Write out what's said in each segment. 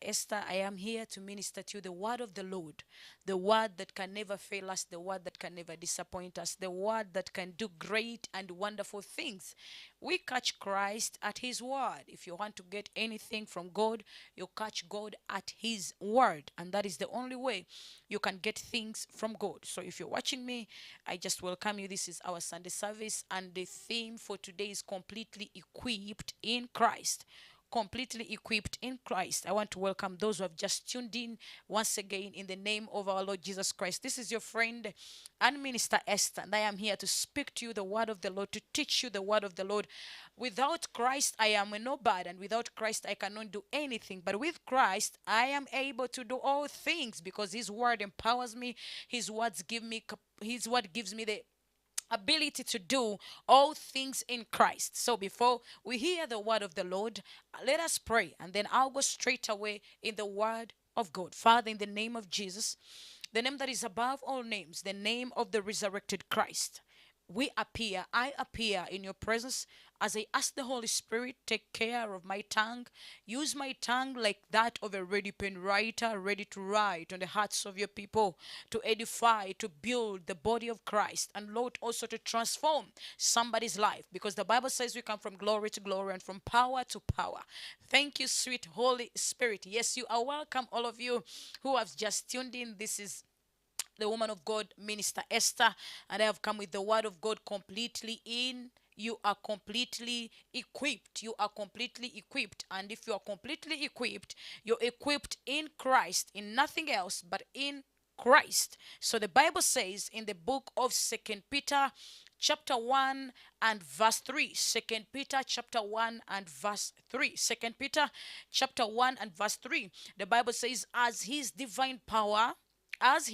Esther. I am here to minister to you the word of the Lord, the word that can never fail us, the word that can never disappoint us, the word that can do great and wonderful things. We catch Christ at his word. If you want to get anything from God, you catch God at his word, and that is the only way you can get things from God. So if you're watching me, I just welcome you. This is our Sunday service, and the theme for today is completely equipped in Christ. Completely equipped in Christ. I want to welcome those who have just tuned in once again in the name of our Lord Jesus Christ. This is your friend and Minister Esther, and I am here to speak to you the word of the Lord, to teach you the word of the Lord. Without Christ, I am a nobody, and without Christ, I cannot do anything. But with Christ, I am able to do all things because His word empowers me. His word gives me the ability to do all things in Christ. So before we hear the word of the Lord, let us pray, and then I'll go straight away in the word of God. Father, in the name of Jesus, the name that is above all names, the name of the resurrected Christ, I appear in your presence as I ask the Holy Spirit, take care of my tongue. Use my tongue like that of a ready pen writer, ready to write on the hearts of your people, to edify, to build the body of Christ, and Lord, also to transform somebody's life, because the Bible says we come from glory to glory and from power to power. Thank you, sweet Holy Spirit. Yes, you are welcome, all of you who have just tuned in. This is the woman of God, Minister Esther, and I have come with the word of God completely in. You are completely equipped. You are completely equipped. And if you are completely equipped, you're equipped in Christ, in nothing else but in Christ. So the Bible says in the book of Second Peter chapter 1 and verse 3. Second Peter chapter 1 and verse 3. Second Peter chapter 1 and verse 3. The Bible says, as his divine power has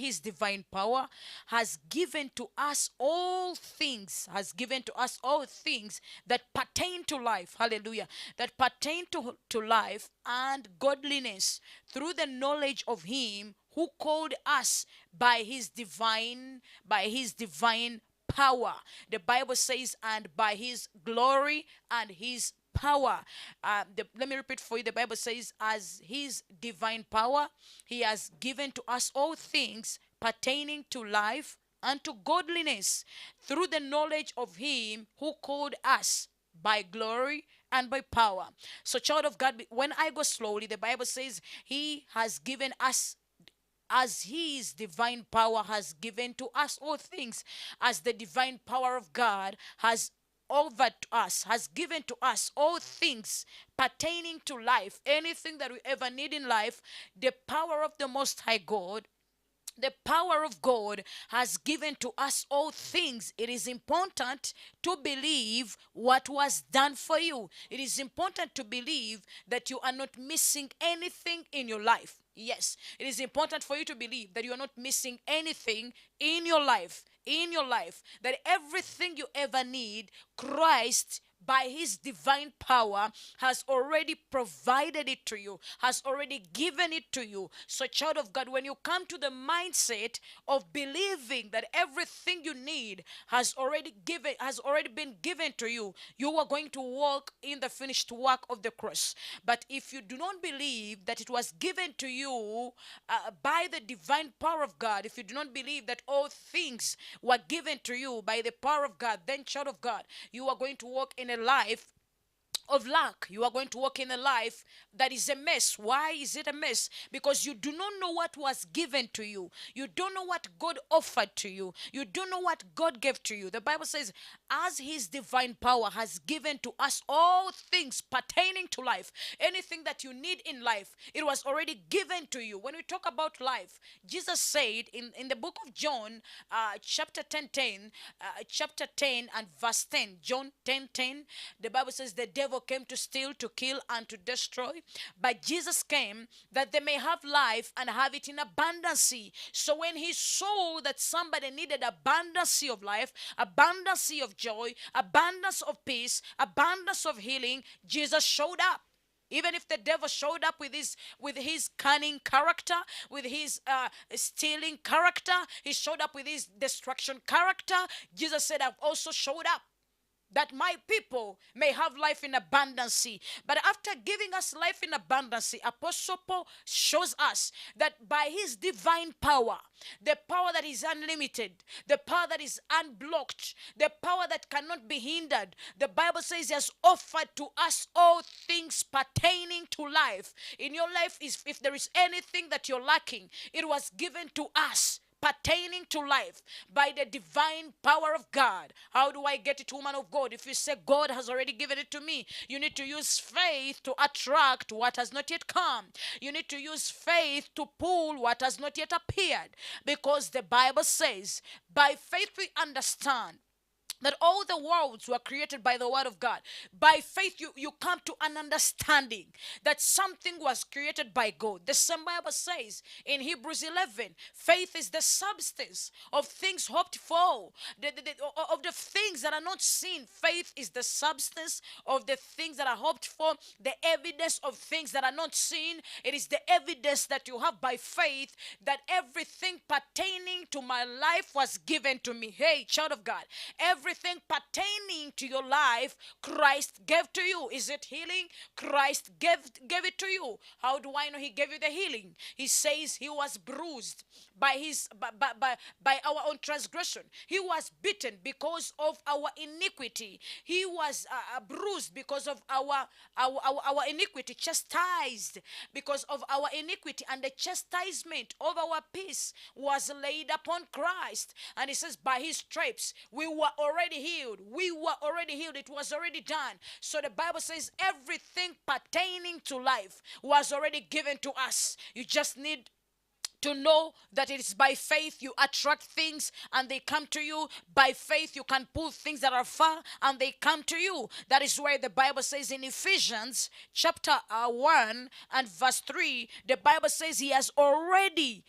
given to us all things, that pertain to life, hallelujah, that pertain to life and godliness, through the knowledge of him who called us by his divine power. The Bible says, and by his glory and his power. Let me repeat for you. The Bible says, as his divine power, he has given to us all things pertaining to life and to godliness, through the knowledge of him who called us by glory and by power. So, child of God, when I go slowly, the Bible says he has given us, as his divine power has given to us all things, as the divine power of God has given to us all things pertaining to life, anything that we ever need in life. The power of the Most High God, the power of God has given to us all things. It is important to believe what was done for you. It is important to believe that you are not missing anything in your life. Yes, it is important for you to believe that you are not missing anything in your life. That everything you ever need, Christ, by his divine power, has already provided it to you, has already given it to you. So, child of God, when you come to the mindset of believing that everything you need has already been given to you, you are going to walk in the finished work of the cross. But if you do not believe that it was given to you by the divine power of God, if you do not believe that all things were given to you by the power of God, then, child of God, you are going to walk in a life of lack. You are going to walk in a life that is a mess. Why is it a mess? Because you do not know what was given to you. You don't know what God offered to you. You don't know what God gave to you. The Bible says, as his divine power has given to us all things pertaining to life, anything that you need in life, it was already given to you. When we talk about life, Jesus said in the book of John, chapter 10 and verse 10, John 10:10, the Bible says, the devil came to steal, to kill, and to destroy, but Jesus came that they may have life and have it in abundancy. So when he saw that somebody needed abundancy of life, abundancy of joy, abundance of peace, abundance of healing, Jesus showed up. Even if the devil showed up with his cunning character, with his stealing character, he showed up with his destruction character, Jesus said, I've also showed up. that my people may have life in abundance. But after giving us life in abundance, Apostle Paul shows us that by his divine power, the power that is unlimited, the power that is unblocked, the power that cannot be hindered, the Bible says he has offered to us all things pertaining to life. In your life, is if there is anything that you're lacking, it was given to us pertaining to life by the divine power of God. How do I get it, woman of God? If you say God has already given it to me, you need to use faith to attract what has not yet come. You need to use faith to pull what has not yet appeared, because the Bible says, by faith we understand that all the worlds were created by the word of God. By faith, you come to an understanding that something was created by God. The same Bible says in Hebrews 11, faith is the substance of things hoped for, of the things that are not seen. Faith is the substance of the things that are hoped for, the evidence of things that are not seen. It is the evidence that you have by faith that everything pertaining to my life was given to me. Hey, child of God, everything pertaining to your life, Christ gave to you. Is it healing? Christ gave it to you. How do I know he gave you the healing? He says he was bruised by our own transgression. He was beaten because of our iniquity. He was bruised because of our iniquity, chastised because of our iniquity, and the chastisement of our peace was laid upon Christ. And he says, by his stripes we were already healed. We were already healed. It was already done. So the Bible says everything pertaining to life was already given to us. You just need to know that it is by faith you attract things and they come to you. By faith you can pull things that are far and they come to you. That is why the Bible says in Ephesians chapter 1 and verse 3, the Bible says he has already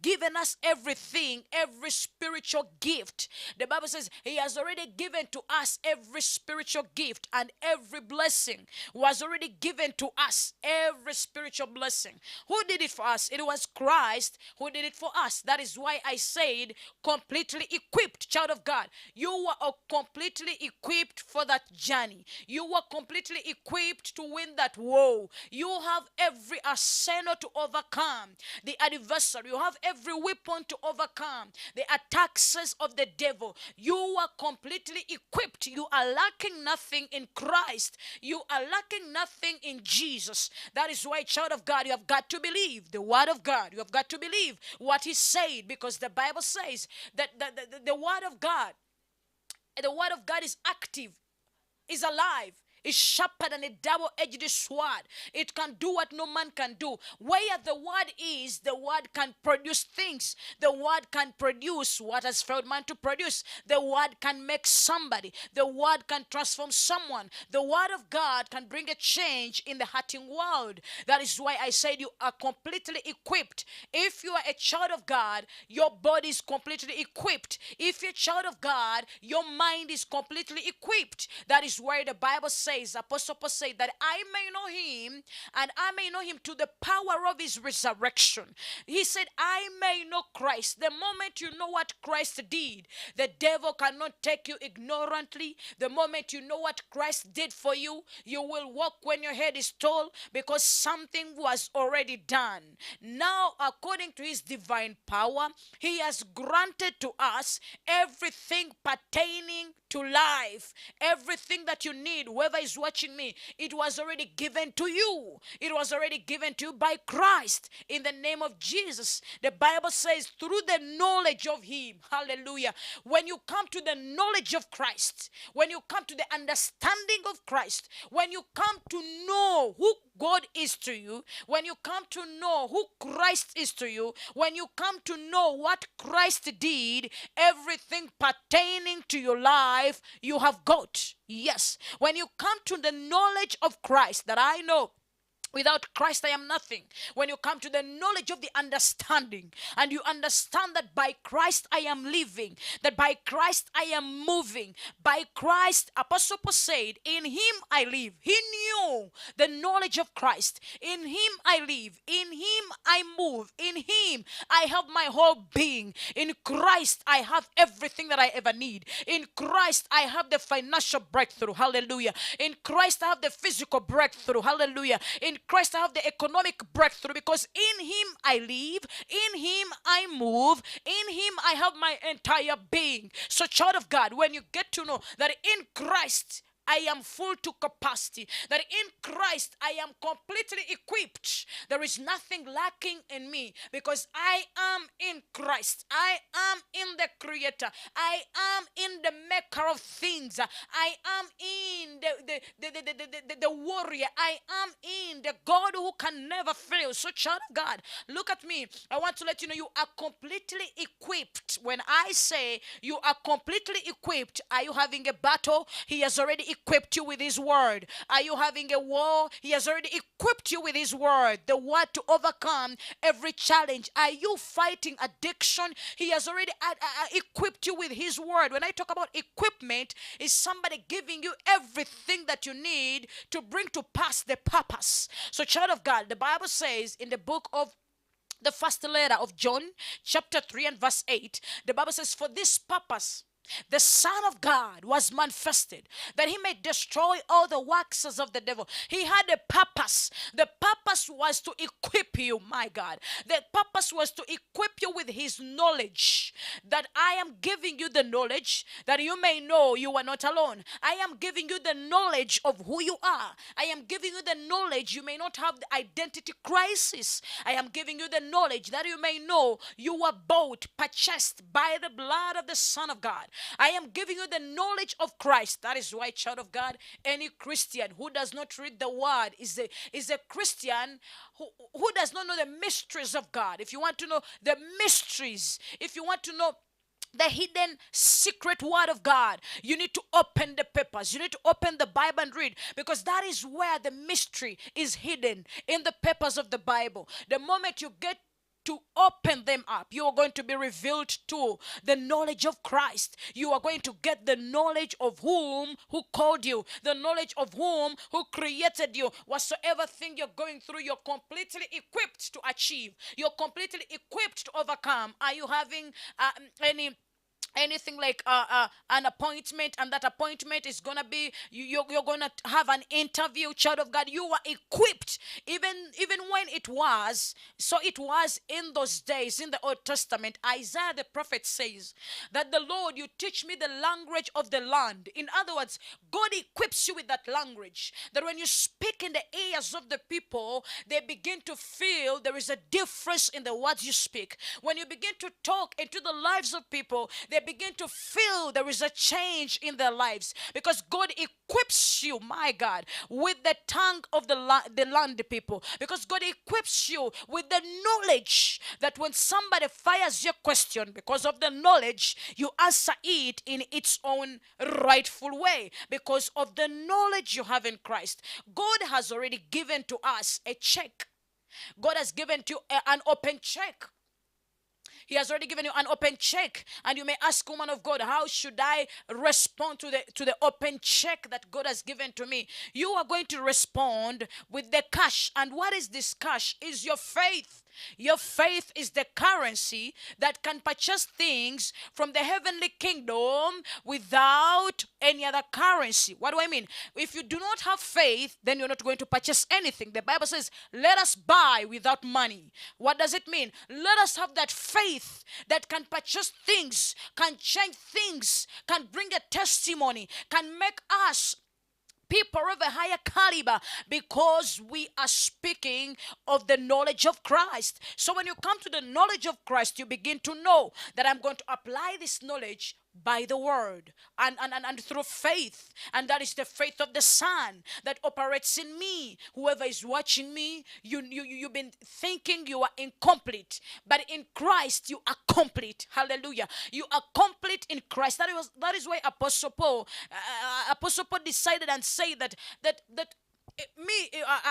given us everything, every spiritual gift. The Bible says he has already given to us every spiritual gift, and every blessing was already given to us. Every spiritual blessing. Who did it for us? It was Christ who did it for us. That is why I said completely equipped. Child of God, you were completely equipped for that journey. You were completely equipped to win that war. You have every arsenal to overcome the adversary. You have every weapon to overcome the attacks of the devil. You are completely equipped. You are lacking nothing in Christ. You are lacking nothing in Jesus. That is why, child of God, you have got to believe the word of God. You have got to believe what he said, because the Bible says that the word of God, is active, is alive, is sharper than a double-edged sword. It can do what no man can do. Where the word is, the word can produce things. The word can produce what has failed man to produce. The word can make somebody. The word can transform someone. The word of God can bring a change in the hurting world. That is why I said you are completely equipped. If you are a child of God, your body is completely equipped. If you're a child of God, your mind is completely equipped. That is why the Bible says, Apostle Paul said, that I may know him, and I may know him to the power of his resurrection. He said, I may know Christ. The moment you know what Christ did, the devil cannot take you ignorantly. The moment you know what Christ did for you, you will walk when your head is tall, because something was already done. Now, according to his divine power, he has granted to us everything pertaining to life. Everything that you need, whoever is watching me, it was already given to you. It was already given to you by Christ, in the name of Jesus. The Bible says, through the knowledge of him. Hallelujah. When you come to the knowledge of Christ, when you come to the understanding of Christ, when you come to know who God is to you, when you come to know who Christ is to you, when you come to know what Christ did, everything pertaining to your life you have got. Yes. When you come to the knowledge of Christ, that I know Without Christ, I am nothing. When you come to the knowledge of the understanding, and you understand that by Christ I am living, that by Christ I am moving, by Christ, Apostle Paul said, in him I live. He knew the knowledge of Christ. In him I live. In him I move. In him I have my whole being. In Christ I have everything that I ever need. In Christ I have the financial breakthrough. Hallelujah. In Christ I have the physical breakthrough. Hallelujah. In Christ I have the economic breakthrough, because in him I live, in him I move, in him I have my entire being. So, child of God, when you get to know that in Christ I am full to capacity, that in Christ I am completely equipped, there is nothing lacking in me, because I am in Christ. I am in the Creator. I am in the maker of things. I am in the warrior. I am in the God who can never fail. So, child of God, look at me. I want to let you know you are completely equipped. When I say you are completely equipped, are you having a battle? He has already equipped you with his word. Are you having a war? He has already equipped you with his word, the word to overcome every challenge. Are you fighting addiction? He has already equipped you with his word. When I talk about equipment, is somebody giving you everything that you need to bring to pass the purpose. So, child of God, the Bible says in the book of the first letter of John, chapter 3 and verse 8, the Bible says, for this purpose the Son of God was manifested, that he may destroy all the works of the devil. He had a purpose. The purpose was to equip you, my God. The purpose was to equip you with his knowledge, that I am giving you the knowledge that you may know you are not alone. I am giving you the knowledge of who you are. I am giving you the knowledge you may not have the identity crisis. I am giving you the knowledge that you may know you were bought, purchased by the blood of the Son of God. I am giving you the knowledge of Christ. That is why, child of God, any Christian who does not read the word is a Christian who does not know the mysteries of God. If you want to know the mysteries, if you want to know the hidden secret word of God, you need to open the papers. You need to open the Bible and read, because that is where the mystery is hidden, in the papers of the Bible. The moment you get to open them up, you are going to be revealed to the knowledge of Christ. You are going to get the knowledge of whom who called you, the knowledge of whom who created you. Whatsoever thing you're going through, you're completely equipped to achieve. You're completely equipped to overcome. Are you having anything like an appointment, and that appointment is gonna be you're gonna have an interview? Child of God, you were equipped, even when it was so. It was in those days in the Old Testament. Isaiah the prophet says that the Lord, you teach me the language of the land. In other words, God equips you with that language, that when you speak in the ears of the people, they begin to feel there is a difference in the words you speak. When you begin to talk into the lives of people, they begin to feel there is a change in their lives, because God equips you, my God, with the tongue of the land people, because God equips you with the knowledge that when somebody fires your question, because of the knowledge, you answer it in its own rightful way, because of the knowledge you have in Christ. God has already given to us a check. God has given to you an open check. He has already given you an open check. And you may ask, woman of God, how should I respond to the open check that God has given to me? You are going to respond with the cash. And what is this cash? Is your faith. Your faith is the currency that can purchase things from the heavenly kingdom without any other currency. What do I mean? If you do not have faith, then you're not going to purchase anything. The Bible says, let us buy without money. What does it mean? Let us have that faith that can purchase things, can change things, can bring a testimony, can make us people of a higher caliber, because we are speaking of the knowledge of Christ. So when you come to the knowledge of Christ, you begin to know that I'm going to apply this knowledge by the word and through faith. And that is the faith of the Son that operates in me. Whoever is watching me, you've been thinking you are incomplete, but in Christ you are complete. Hallelujah. You are complete in Christ. That is why Apostle Paul decided and said that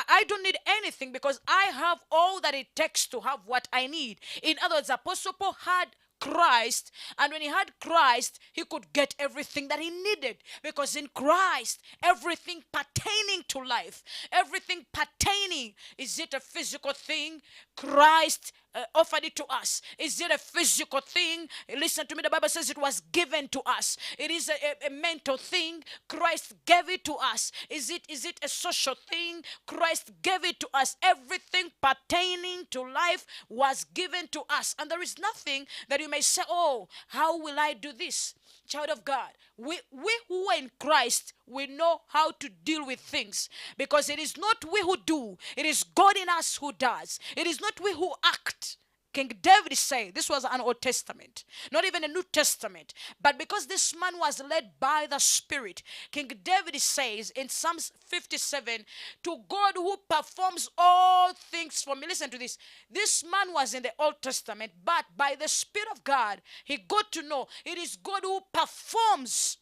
I don't need anything because I have all that it takes to have what I need. In other words, Apostle Paul had Christ, and when he had Christ, he could get everything that he needed, because in Christ, everything pertaining to life, everything pertaining, is it a physical thing? Christ offered it to us. Is it a physical thing? Listen to me, the Bible says it was given to us. It is a mental thing. Christ gave it to us. Is it a social thing? Christ gave it to us. Everything pertaining to life was given to us, and there is nothing that you may say, oh, how will I do this? Child of God, we who are in Christ, we know how to deal with things, because it is not we who do, it is God in us who does. It is not we who act. King David said, this was an Old Testament, not even a New Testament, but because this man was led by the Spirit, King David says in Psalms 57, to God who performs all things for me. Listen to this. This man was in the Old Testament, but by the Spirit of God, he got to know it is God who performs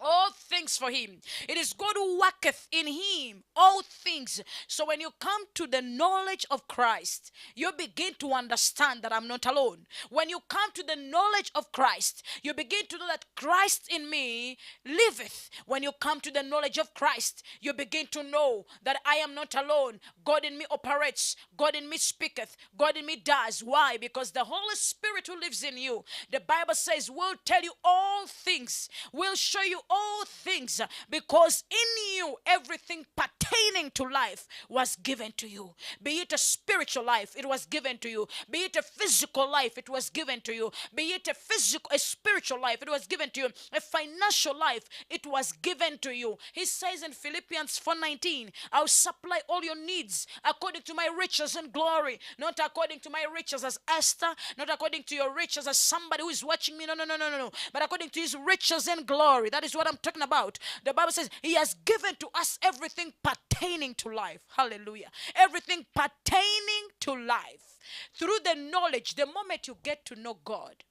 all things for him. It is God who worketh in him all things. So when you come to the knowledge of Christ, you begin to understand that I'm not alone. When you come to the knowledge of Christ, you begin to know that Christ in me liveth. When you come to the knowledge of Christ, you begin to know that I am not alone. God in me operates, God in me speaketh, God in me does. Why? Because the Holy Spirit who lives in you, the Bible says, will tell you all things, will show you all things, because in you everything pertaining to life was given to you. Be it a spiritual life, it was given to you. Be it a physical life, it was given to you. Be it a spiritual life, it was given to you. A financial life, it was given to you. He says in Philippians 4:19, I'll supply all your needs according to my riches and glory. Not according to my riches as Esther, not according to your riches as somebody who is watching me. No. But according to his riches and glory. That is what I'm talking about. The Bible says he has given to us everything pertaining to life. Hallelujah. Everything pertaining to life. Through the knowledge, the moment you get to know God,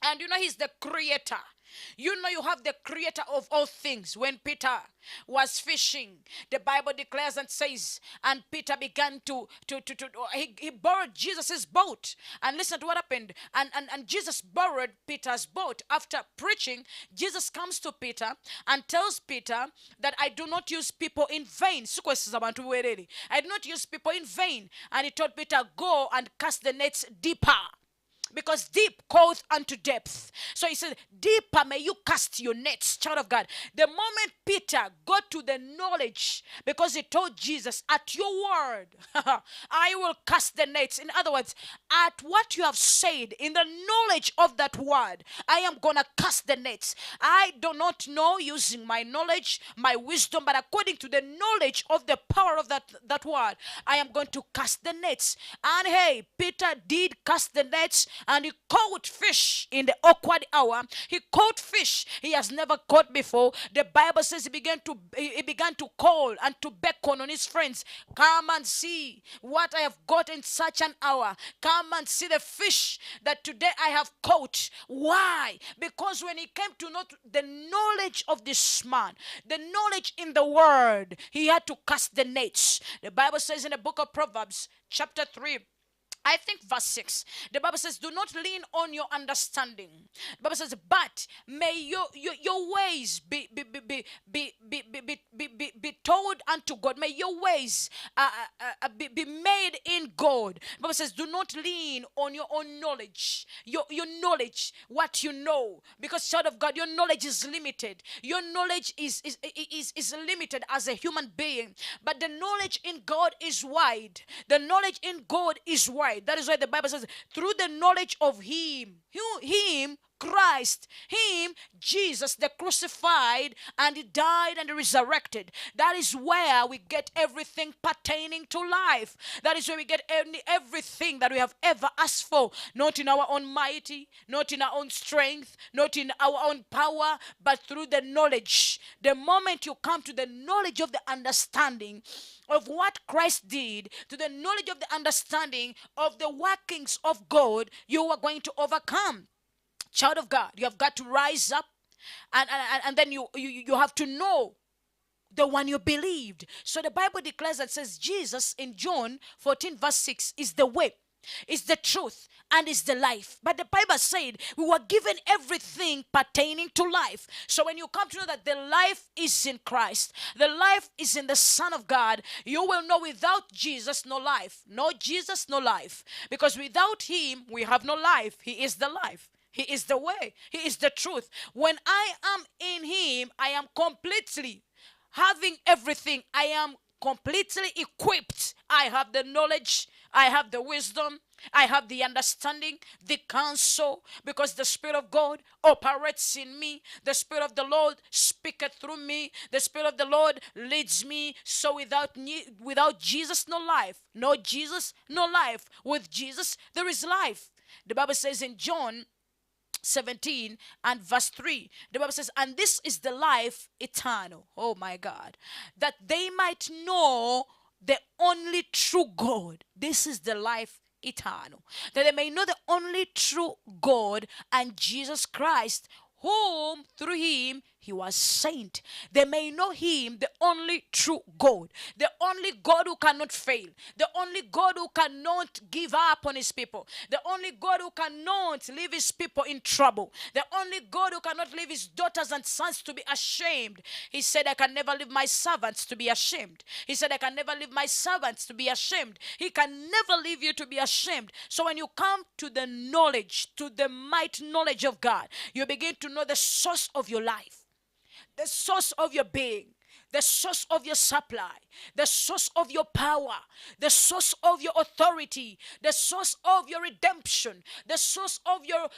and you know he's the creator. You know you have the creator of all things. When Peter was fishing, the Bible declares and says, and Peter began he borrowed Jesus's boat. And listen to what happened. And Jesus borrowed Peter's boat. After preaching, Jesus comes to Peter and tells Peter that I do not use people in vain. I do not use people in vain. And he told Peter, go and cast the nets deeper, because deep calleth unto depth. So he said, deeper may you cast your nets, child of God. The moment Peter got to the knowledge, because he told Jesus, at your word, I will cast the nets. In other words, at what you have said, in the knowledge of that word, I am going to cast the nets. I do not know using my knowledge, my wisdom, but according to the knowledge of the power of that word, I am going to cast the nets. And hey, Peter did cast the nets, and he caught fish in the awkward hour. He caught fish he has never caught before. The Bible says he began to call and to beckon on his friends. Come and see what I have got in such an hour. Come and see the fish that today I have caught. Why? Because when he came to know the knowledge of this man, the knowledge in the word, he had to cast the nets. The Bible says in the book of Proverbs, chapter 3, I think verse 6, the Bible says, do not lean on your understanding. The Bible says, but may your ways be told unto God. May your ways be made in God. The Bible says, do not lean on your own knowledge. Your knowledge, what you know. Because, child of God, your knowledge is limited. Your knowledge is limited as a human being. But the knowledge in God is wide. The knowledge in God is wide. That is why the Bible says, through the knowledge of him, Christ, him, Jesus, the crucified, and he died and resurrected. That is where we get everything pertaining to life. That is where we get everything that we have ever asked for. Not in our own mighty, not in our own strength, not in our own power, but through the knowledge. The moment you come to the knowledge of the understanding of what Christ did, to the knowledge of the understanding of the workings of God, you are going to overcome. Child of God, you have got to rise up, and then you have to know the one you believed. So the Bible declares that, says Jesus in John 14 verse 6 is the way, is the truth, and is the life. But the Bible said we were given everything pertaining to life. So when you come to know that the life is in Christ, the life is in the Son of God, you will know without Jesus no life. No Jesus, no life. Because without him we have no life. He is the life. He is the way. He is the truth. When I am in him, I am completely having everything. I am completely equipped. I have the knowledge, I have the wisdom, I have the understanding, the counsel, because the Spirit of God operates in me. The Spirit of the Lord speaketh through me. The Spirit of the Lord leads me. So without Jesus, no life. No Jesus, no life. With Jesus, there is life. The Bible says in John 17 and verse 3, the Bible says, and this is the life eternal. Oh my God. That they might know the only true God. This is the life eternal. That they may know the only true God and Jesus Christ, whom through him he was sent. They may know him, the only true God, the only God who cannot fail, the only God who cannot give up on his people, the only God who cannot leave his people in trouble, the only God who cannot leave his daughters and sons to be ashamed. He said, I can never leave my servants to be ashamed. He said, I can never leave my servants to be ashamed. He can never leave you to be ashamed. So when you come to the knowledge, to the might knowledge of God, you begin to know the source of your life, the source of your being, the source of your supply, the source of your power, the source of your authority, the source of your redemption, the source of your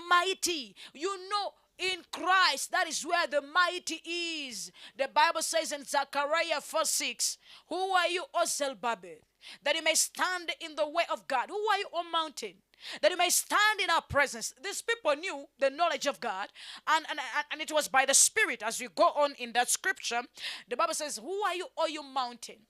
mighty. You know, in Christ, that is where the mighty is. The Bible says in Zechariah 4:6, who are you, O Zerubbabel, that you may stand in the way of God? Who are you, O mountain, that you may stand in our presence? These people knew the knowledge of God, and it was by the Spirit. As we go on in that scripture, the Bible says, who are you, O you mountain,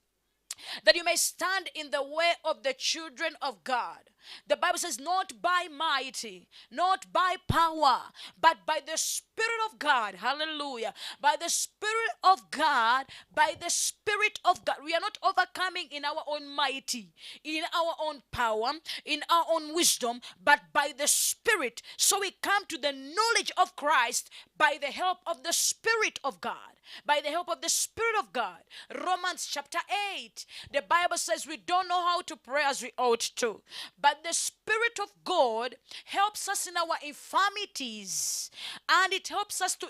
that you may stand in the way of the children of God? The Bible says, not by mighty, not by power, but by the Spirit of God. Hallelujah. By the Spirit of God, by the Spirit of God. We are not overcoming in our own mighty, in our own power, in our own wisdom, but by the Spirit. So we come to the knowledge of Christ by the help of the Spirit of God. By the help of the Spirit of God. Romans chapter 8. The Bible says we don't know how to pray as we ought to, but the Spirit of God helps us in our infirmities, and it helps us to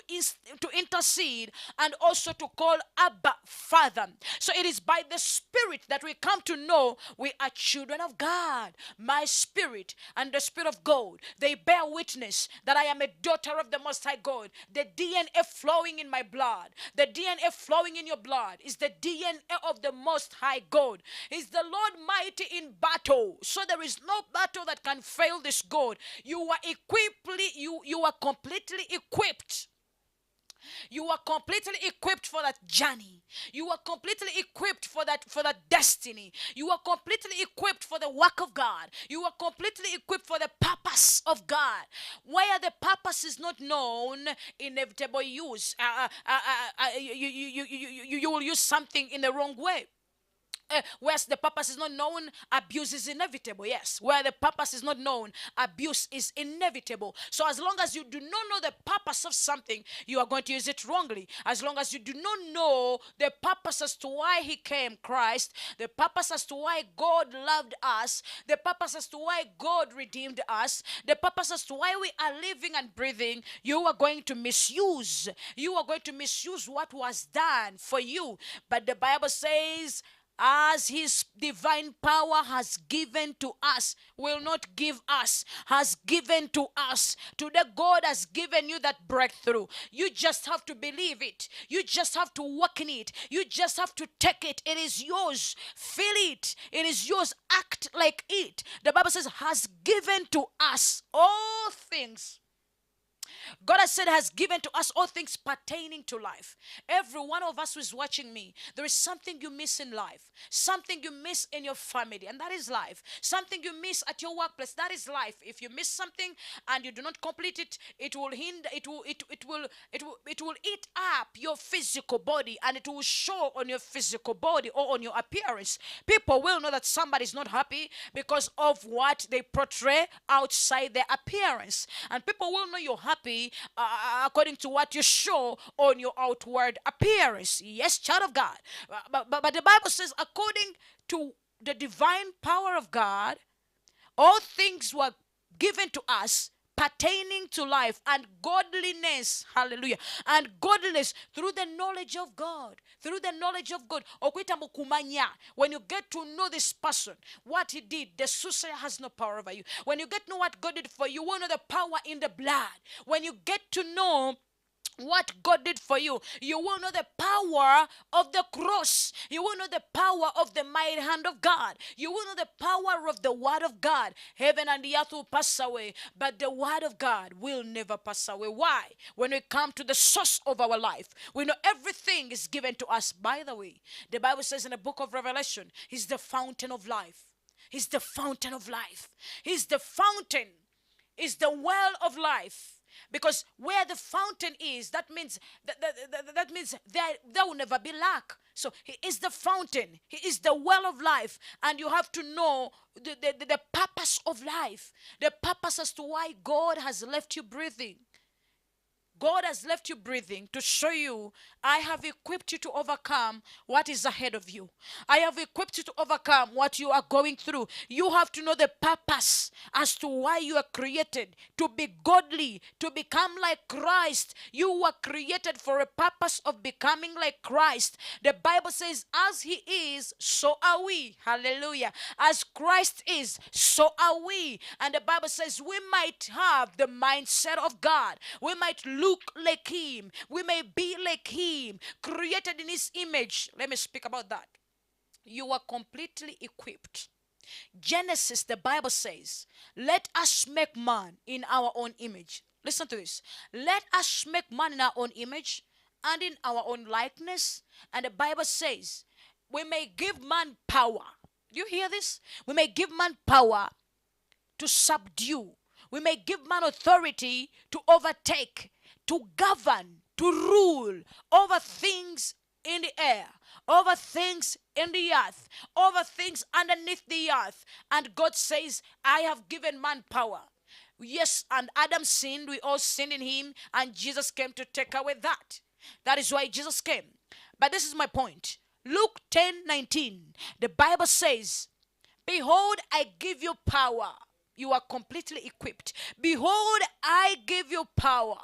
intercede and also to call Abba Father. So it is by the Spirit that we come to know we are children of God. My spirit and the Spirit of God, they bear witness that I am a daughter of the Most High God. The DNA flowing in my blood, the DNA flowing in your blood is the DNA of the Most High God. Is the Lord mighty in battle? So there is no battle that can fail this God. You are completely equipped. You are completely equipped for that journey. You are completely equipped for that destiny. You are completely equipped for the work of God. You are completely equipped for the purpose of God. Where the purpose is not known, inevitable use. You will use something in the wrong way. Where the purpose is not known, abuse is inevitable. Yes, where the purpose is not known, abuse is inevitable. So as long as you do not know the purpose of something, you are going to use it wrongly. As long as you do not know the purpose as to why he came, Christ, the purpose as to why God loved us, the purpose as to why God redeemed us, the purpose as to why we are living and breathing, you are going to misuse. You are going to misuse what was done for you. But the Bible says, as his divine power has given to us, will not give us, has given to us. Today God has given you that breakthrough. You just have to believe it. You just have to walk in it. You just have to take it. It is yours. Feel it. It is yours. Act like it. The Bible says, has given to us all things. God has given to us all things pertaining to life. Every one of us who is watching me, there is something you miss in life, something you miss in your family, and that is life. Something you miss at your workplace, that is life. If you miss something and you do not complete it, it will hinder, it will eat up your physical body, and it will show on your physical body or on your appearance. People will know that somebody is not happy because of what they portray outside their appearance, and people will know you're happy according to what you show on your outward appearance. Yes, child of God. But the Bible says, according to the divine power of God, all things were given to us pertaining to life and godliness. Hallelujah. And godliness through the knowledge of God. Through the knowledge of God. Okwita mukumanya. When you get to know this person, what he did, the suicide has no power over you. When you get to know what God did for you, you will know the power in the blood. When you get to know what God did for you, you will know the power of the cross. You will know the power of the mighty hand of God. You will know the power of the word of God. Heaven and the earth will pass away, but the word of God will never pass away. Why? When we come to the source of our life, we know everything is given to us. By the way, the Bible says in the book of Revelation, He's the fountain of life. He's the fountain of life. He's the fountain. Is the well of life. Because where the fountain is, that means that means there will never be lack. So he is the fountain. He is the well of life. And you have to know the purpose of life. The purpose as to why God has left you breathing. God has left you breathing to show you, I have equipped you to overcome what is ahead of you. I have equipped you to overcome what you are going through. You have to know the purpose as to why you are created, to be godly, to become like Christ. You were created for a purpose of becoming like Christ. The Bible says, as he is, so are we. Hallelujah. As Christ is, so are we. And the Bible says we might have the mindset of God. We might look like him. We may be like him, created in his image. Let me speak about that. You are completely equipped. Genesis, the Bible says, let us make man in our own image. Listen to this. Let us make man in our own image and in our own likeness. And the Bible says, we may give man power. Do you hear this? We may give man power to subdue. We may give man authority to overtake, to govern, to rule over things in the air, over things in the earth, over things underneath the earth. And God says, I have given man power. Yes, and Adam sinned. We all sinned in him, and Jesus came to take away that. That is why Jesus came. But this is my point. Luke 10:19. The Bible says, behold, I give you power. You are completely equipped. Behold, I give you power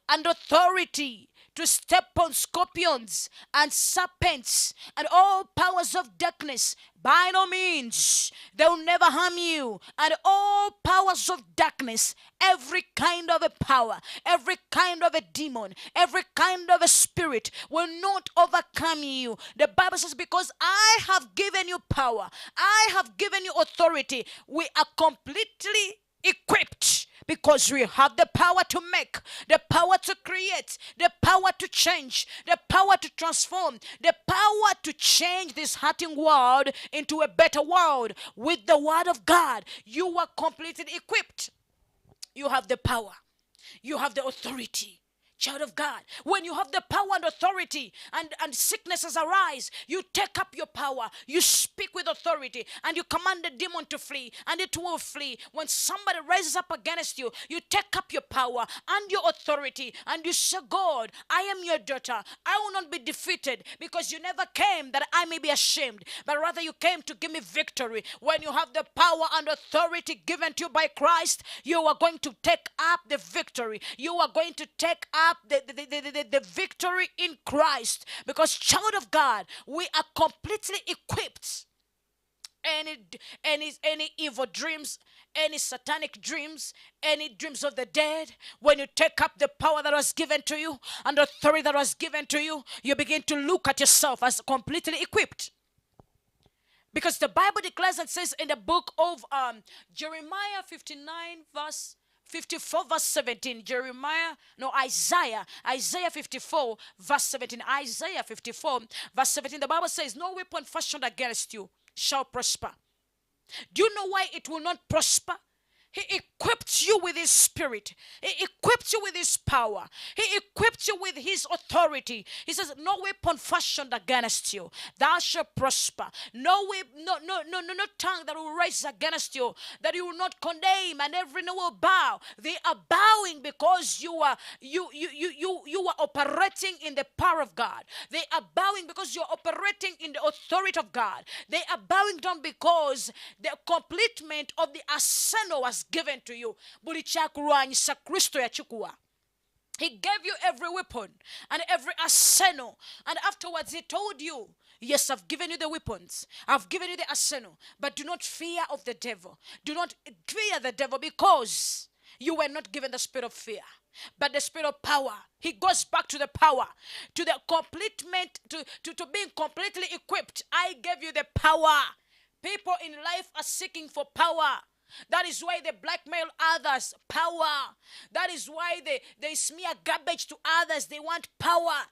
and authority to step on scorpions and serpents and all powers of darkness. By no means, they will never harm you. And all powers of darkness, every kind of a power, every kind of a demon, every kind of a spirit will not overcome you. The Bible says, because I have given you power, I have given you authority. We are completely equipped because we have the power to make, the power to create, the power to change, the power to transform, the power to change this hurting world into a better world. With the word of God, you are completely equipped. You have the power. You have the authority. Child of God, when you have the power and authority and sicknesses arise, you take up your power, you speak with authority, and you command the demon to flee, and it will flee. When somebody rises up against you, you take up your power and your authority, and you say, God, I am your daughter. I will not be defeated, because you never came that I may be ashamed, but rather you came to give me victory. When you have the power and authority given to you by Christ, you are going to take up the victory. You are going to take up the victory in Christ, because child of God, we are completely equipped. Any evil dreams, any satanic dreams, any dreams of the dead, when you take up the power that was given to you and the authority that was given to you, you begin to look at yourself as completely equipped. Because the Bible declares and says in the book of Jeremiah 59 verse 54 verse 17. Isaiah 54 verse 17. Isaiah 54 verse 17. The Bible says, no weapon fashioned against you shall prosper. Do you know why it will not prosper? He equipped you with his spirit. He equipped you with his power. He equipped you with his authority. He says, no weapon fashioned against you, thou shalt prosper. No tongue that will rise against you, that you will not condemn, and every knee will bow. They are bowing because you are operating in the power of God. They are bowing because you are operating in the authority of God. They are bowing down because the completement of the arsenal was given to you. Buli kyakulwanyisa Kristo yakikuwa. He gave you every weapon and every arsenal. And afterwards he told you, yes, I've given you the weapons. I've given you the arsenal. But do not fear of the devil. Do not fear the devil, because you were not given the spirit of fear, but the spirit of power. He goes back to the power, to the completement, to being completely equipped. I gave you the power. People in life are seeking for power. That is why they blackmail others. Power. That is why they smear garbage to others. They want power.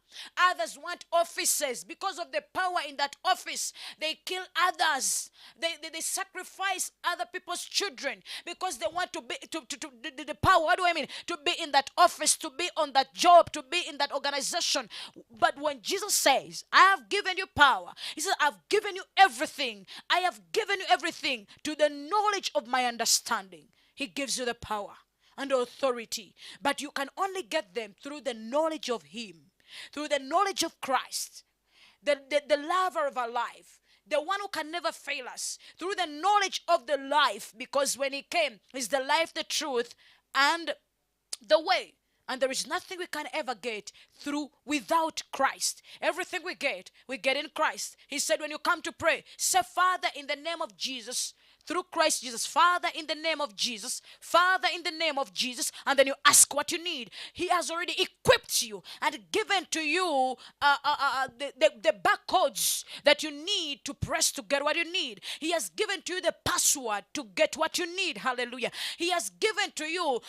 Others want offices. Because of the power in that office, they kill others. They sacrifice other people's children because they want to be the power. What do I mean? To be in that office, to be on that job, to be in that organization. But when Jesus says, I have given you power, he says, I've given you everything. I have given you everything to the knowledge of my understanding. He gives you the power and the authority, but you can only get them through the knowledge of him, through the knowledge of Christ, the lover of our life, the one who can never fail us, through the knowledge of the life, because when he came, is the life, the truth, and the way. And there is nothing we can ever get through without Christ. Everything we get in Christ. He said, when you come to pray, say, Father, in the name of Jesus, through Christ Jesus, Father, in the name of Jesus, Father, in the name of Jesus, and then you ask what you need. He has already equipped you and given to you the barcodes that you need to press to get what you need. He has given to you the password to get what you need. Hallelujah. He has given to you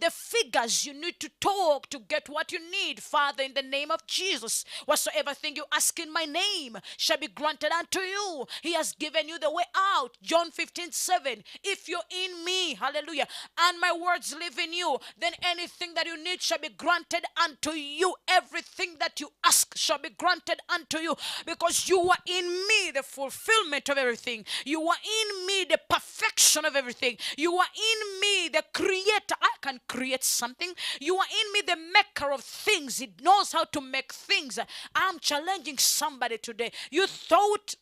the figures you need to talk to get what you need. Father, in the name of Jesus, whatsoever thing you ask in my name shall be granted unto you. He has given you the way out. John 15:7. If you're in me, hallelujah, and my words live in you, then anything that you need shall be granted unto you. Everything that you ask shall be granted unto you, because you are in me, the fulfillment of everything. You are in me, the perfection of everything. You are in me, the creator. I can create something. You are in me, the maker of things. It knows how to make things. I'm challenging somebody today. You thought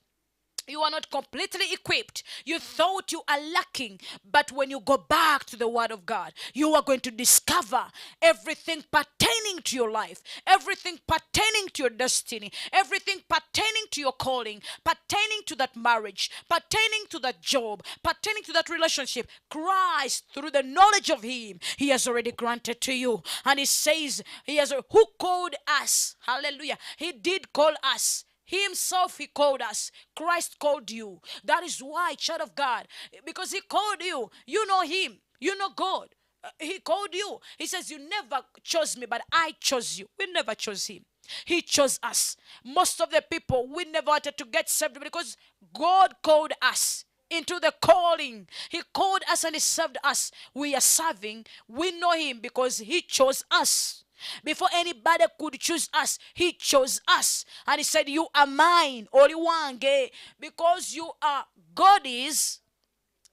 you are not completely equipped. You thought you are lacking. But when you go back to the Word of God, you are going to discover everything pertaining to your life, everything pertaining to your destiny, everything pertaining to your calling, pertaining to that marriage, pertaining to that job, pertaining to that relationship. Christ, through the knowledge of him, he has already granted to you. And he says, who called us? Hallelujah. He did call us. He himself, he called us. Christ called you. That is why, child of God, because he called you. You know him. You know God. He called you. He says, you never chose me, but I chose you. We never chose him. He chose us. Most of the people, we never wanted to get saved because God called us into the calling. He called us and he served us. We are serving. We know him because he chose us. Before anybody could choose us, he chose us. And he said, you are mine, only one gay. Because you are God's,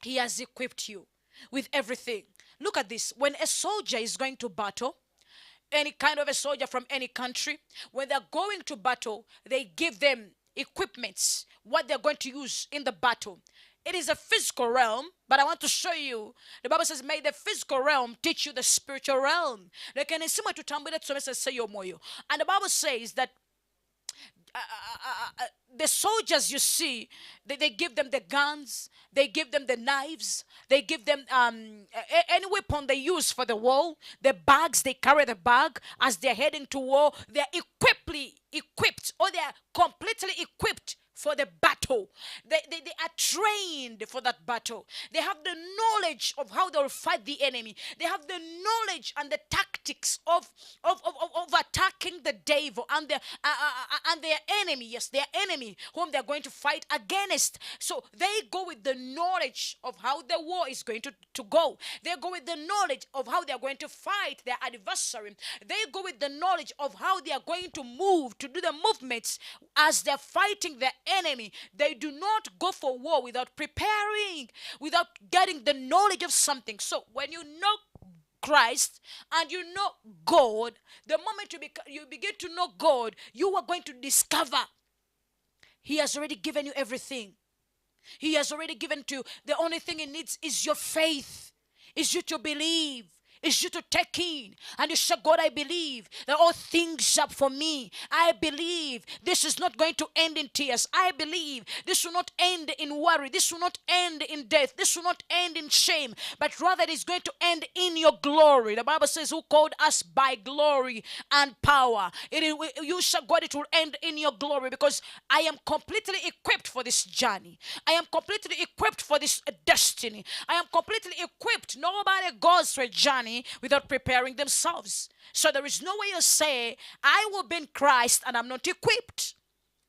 he has equipped you with everything. Look at this. When a soldier is going to battle, any kind of a soldier from any country, when they're going to battle, they give them equipments, what they're going to use in the battle. It is a physical realm, but I want to show you. The Bible says, may the physical realm teach you the spiritual realm. And the Bible says that the soldiers, you see, they give them the guns, they give them the knives, they give them any weapon they use for the war, the bags, they carry the bag as they're heading to war. They're equipped, or they are completely equipped for the battle. They are trained for that battle. They have the knowledge of how they will fight the enemy. They have the knowledge and the tactics of attacking the devil and their enemy. Yes, their enemy whom they're going to fight against. So they go with the knowledge of how the war is going to go. They go with the knowledge of how they're going to fight their adversary. They go with the knowledge of how they are going to move, to do the movements as they're fighting the enemy. They do not go for war without preparing, without getting the knowledge of something. So when you know Christ and you know God, the moment you begin to know God, you are going to discover He has already given you everything. He has already given to you. The only thing He needs is your faith, is you to believe, is you to take in. And you say, God, I believe that all things are for me. I believe this is not going to end in tears. I believe this will not end in worry. This will not end in death. This will not end in shame, but rather it is going to end in your glory. The Bible says, who called us by glory and power. You say, God, it will end in your glory, because I am completely equipped for this journey. I am completely equipped for this destiny. I am completely equipped. Nobody goes for a journey without preparing themselves. So there is no way you say, I will be in Christ and I'm not equipped.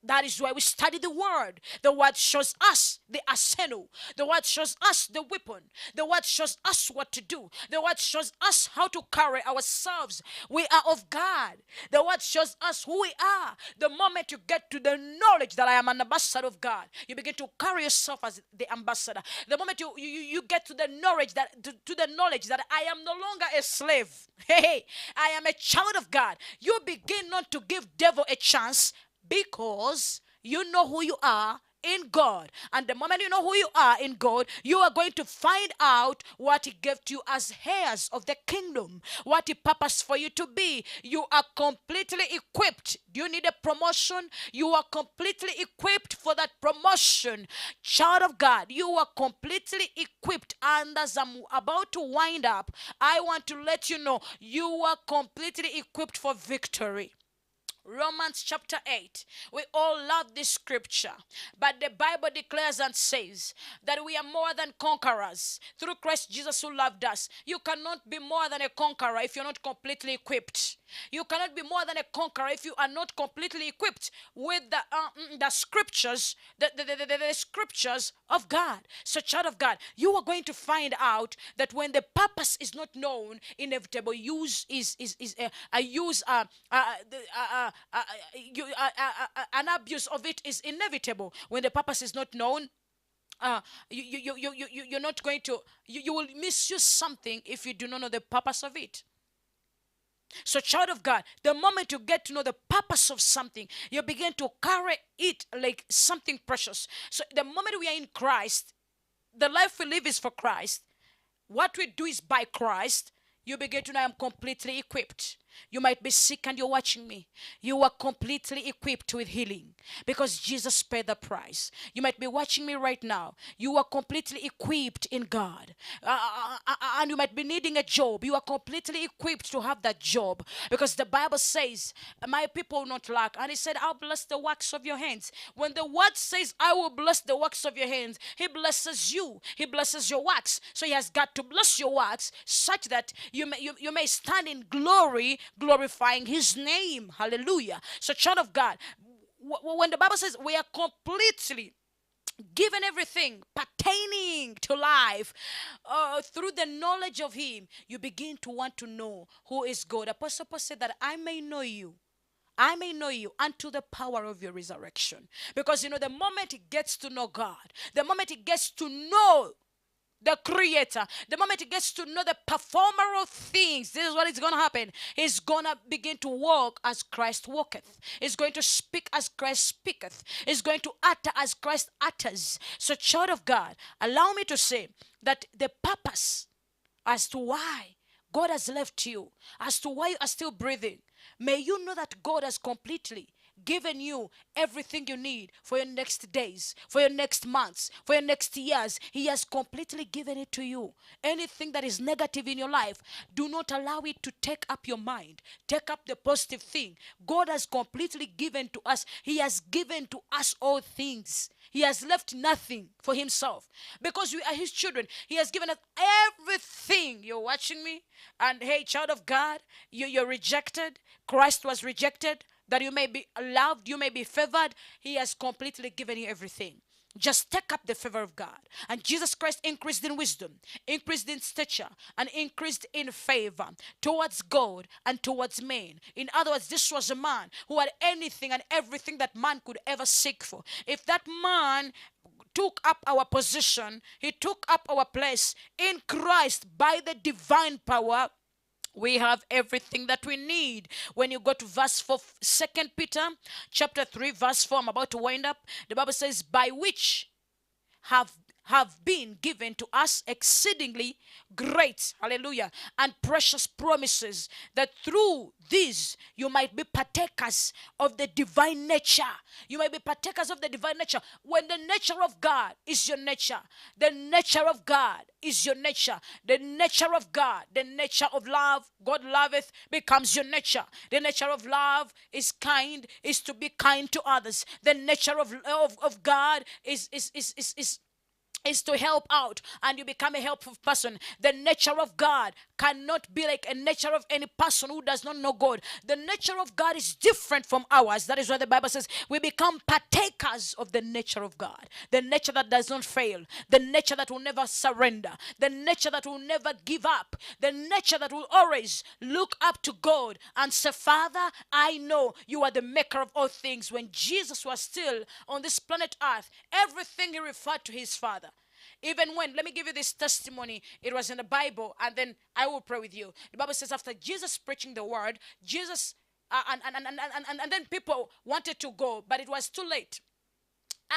That is why we study the word. The word shows us the arsenal. The word shows us the weapon. The word shows us what to do. The word shows us how to carry ourselves. We are of God. The word shows us who we are. The moment you get to the knowledge that I am an ambassador of God, you begin to carry yourself as the ambassador. The moment you get to the knowledge that I am no longer a slave. Hey, I am a child of God. You begin not to give devil a chance, because you know who you are in God. And the moment you know who you are in God, you are going to find out what He gave to you as heirs of the kingdom, what He purposed for you to be. You are completely equipped. Do you need a promotion? You are completely equipped for that promotion. Child of God, you are completely equipped. And as I'm about to wind up, I want to let you know you are completely equipped for victory. Romans chapter 8. We all love this scripture, but the Bible declares and says that we are more than conquerors through Christ Jesus who loved us. You cannot be more than a conqueror if you're not completely equipped. You cannot be more than a conqueror if you are not completely equipped with the scriptures, the scriptures of God. So, child of God, you are going to find out that when the purpose is not known, inevitable use an abuse of it is inevitable. When the purpose is not known, you're not going to, you will misuse something if you do not know the purpose of it. So, child of God, the moment you get to know the purpose of something, you begin to carry it like something precious. So the moment we are in Christ, the life we live is for Christ. What we do is by Christ. You begin to know I am completely equipped. You might be sick and you're watching me. You are completely equipped with healing because Jesus paid the price. You might be watching me right now. You are completely equipped in God. And you might be needing a job. You are completely equipped to have that job because the Bible says, my people will not lack. And He said, I'll bless the works of your hands. When the word says, I will bless the works of your hands, He blesses you. He blesses your works. So He has got to bless your works such that you may stand in glory, glorifying His name. Hallelujah. So, child of God, when the Bible says we are completely given everything pertaining to life through the knowledge of Him, you begin to want to know who is God. Apostle Paul said that I may know you unto the power of your resurrection. Because the moment he gets to know God, the moment he gets to know the Creator, the moment he gets to know the performer of things, this is what is going to happen. He's going to begin to walk as Christ walketh. He's going to speak as Christ speaketh. He's going to utter as Christ utters. So, child of God, allow me to say that the purpose as to why God has left you, as to why you are still breathing, may you know that God has completely given you everything you need for your next days, for your next months, for your next years. He has completely given it to you. Anything that is negative in your life, do not allow it to take up your mind. Take up the positive thing. God has completely given to us. He has given to us all things. He has left nothing for himself because we are his children. He has given us everything. You're watching me, and hey, child of God, you're rejected. Christ was rejected that you may be loved, you may be favored. He has completely given you everything. Just take up the favor of God. And Jesus Christ increased in wisdom, increased in stature, and increased in favor towards God and towards men. In other words, this was a man who had anything and everything that man could ever seek for. If that man took up our position, he took up our place in Christ by the divine power, we have everything that we need. When you go to verse 4, 2 Peter chapter 3 verse 4, I'm about to wind up. The Bible says, by which have been given to us exceedingly great, hallelujah, and precious promises, that through these you might be partakers of the divine nature. You might be partakers of the divine nature. When the nature of God is your nature, the nature of God is your nature. The nature of God, the nature of love, God loveth, becomes your nature. The nature of love is kind, is to be kind to others. The nature of God is to help out, and you become a helpful person. The nature of God cannot be like a nature of any person who does not know God. The nature of God is different from ours. That is why the Bible says we become partakers of the nature of God. The nature that does not fail. The nature that will never surrender. The nature that will never give up. The nature that will always look up to God and say, Father, I know you are the maker of all things. When Jesus was still on this planet earth, everything he referred to his Father. Even when, let me give you this testimony. It was in the Bible, and then I will pray with you. The Bible says after Jesus preaching the word, Jesus, and then people wanted to go, but it was too late.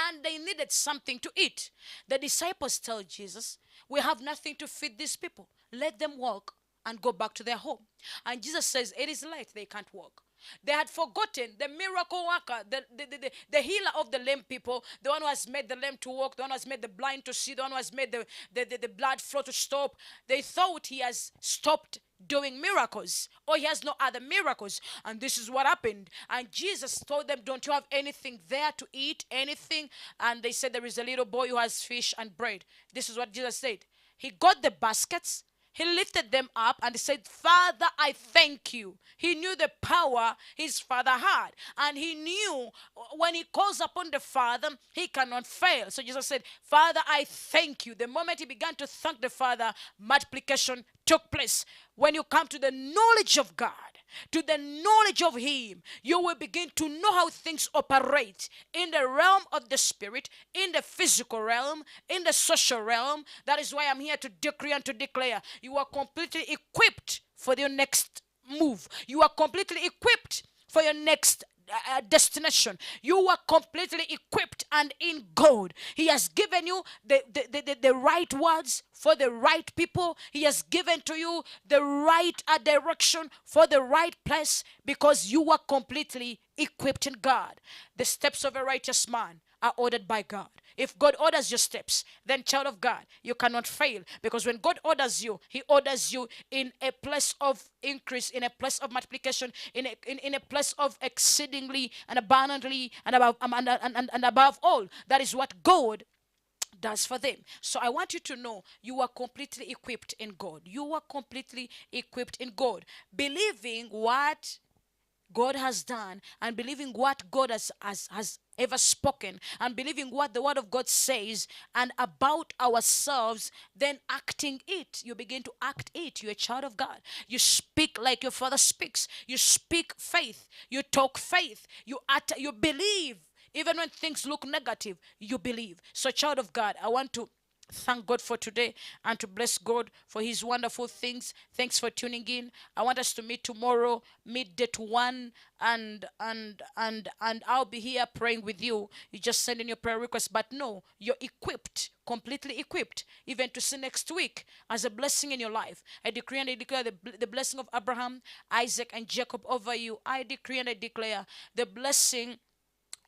And they needed something to eat. The disciples tell Jesus, we have nothing to feed these people. Let them walk and go back to their home. And Jesus says, it is late, they can't walk. They had forgotten the miracle worker, the healer of the lame people, the one who has made the lame to walk, the one who has made the blind to see, the one who has made the blood flow to stop. They thought he has stopped doing miracles, or he has no other miracles. And this is what happened. And Jesus told them, don't you have anything there to eat, anything? And they said, there is a little boy who has fish and bread. This is what Jesus said. He got the baskets. He lifted them up and he said, Father, I thank you. He knew the power his father had. And he knew when he calls upon the Father, he cannot fail. So Jesus said, Father, I thank you. The moment he began to thank the Father, multiplication took place. When you come to the knowledge of God, to the knowledge of him, you will begin to know how things operate in the realm of the spirit, in the physical realm, in the social realm. That is why I'm here to decree and to declare you are completely equipped for your next move. You are completely equipped for your next destination. You are completely equipped and in God. He has given you the right words for the right people. He has given to you the right direction for the right place, because you are completely equipped in God. The steps of a righteous man are ordered by God. If God orders your steps, then child of God, you cannot fail, because when God orders you, he orders you in a place of increase, in a place of multiplication, in a place of exceedingly and abundantly and above all. That is what God does for them. So I want you to know you are completely equipped in God. You are completely equipped in God, believing what God has done and believing what God has ever spoken, and believing what the word of God says and about ourselves, then acting it. You begin to act it. You're a child of God. You speak like your Father speaks. You speak faith. You talk faith. You believe. Even when things look negative, you believe. So child of God, I want to thank God for today and to bless God for his wonderful things. Thanks for tuning in. I want us to meet tomorrow, midday to 1, and I'll be here praying with you. You just send in your prayer requests, but no, you're equipped, completely equipped, even to see next week as a blessing in your life. I decree and I declare the blessing of Abraham, Isaac, and Jacob over you. I decree and I declare the blessing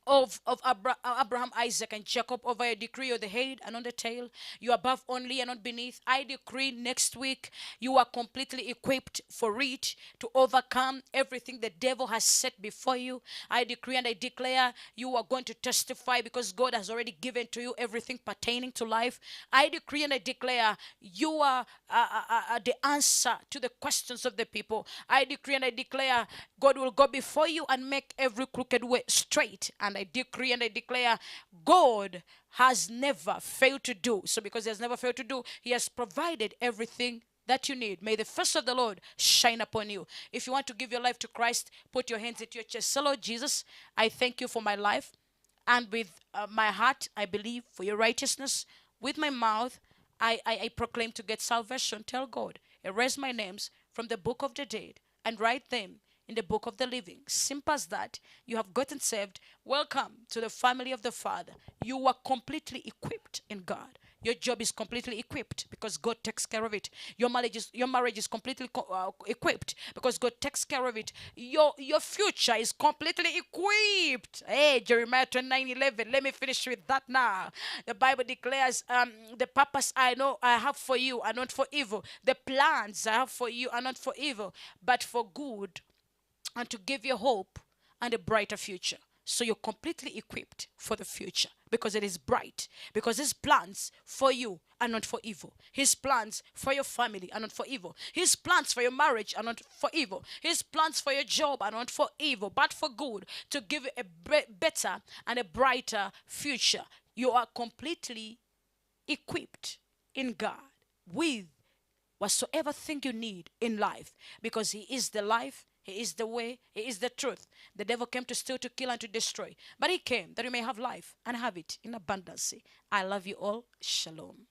of Abraham, Isaac, and Jacob over a decree of the head and on the tail. You are above only and not beneath. I decree next week you are completely equipped for it to overcome everything the devil has set before you. I decree and I declare you are going to testify because God has already given to you everything pertaining to life. I decree and I declare you are the answer to the questions of the people. I decree and I declare God will go before you and make every crooked way straight. And I decree and I declare God has never failed to do. So because he has never failed to do, he has provided everything that you need. May the face of the Lord shine upon you. If you want to give your life to Christ, put your hands at your chest. Say, Lord Jesus, I thank you for my life. And with my heart, I believe for your righteousness. With my mouth, I proclaim to get salvation. Tell God, erase my names from the book of the dead and write them in the book of the living. Simple as that. You have gotten saved. Welcome to the family of the Father. You are completely equipped in God. Your job is completely equipped because God takes care of it. Your marriage is completely equipped because God takes care of it. Your future is completely equipped. Hey, Jeremiah 29:11. Let me finish with that now. The Bible declares, the purpose I know I have for you are not for evil. The plans I have for you are not for evil, but for good, and to give you hope and a brighter future. So you're completely equipped for the future because it is bright. Because his plans for you are not for evil. His plans for your family are not for evil. His plans for your marriage are not for evil. His plans for your job are not for evil, but for good, to give you a better and a brighter future. You are completely equipped in God with whatsoever thing you need in life, because he is the life, he is the way, he is the truth. The devil came to steal, to kill, and to destroy, but he came that you may have life and have it in abundance. I love you all. Shalom.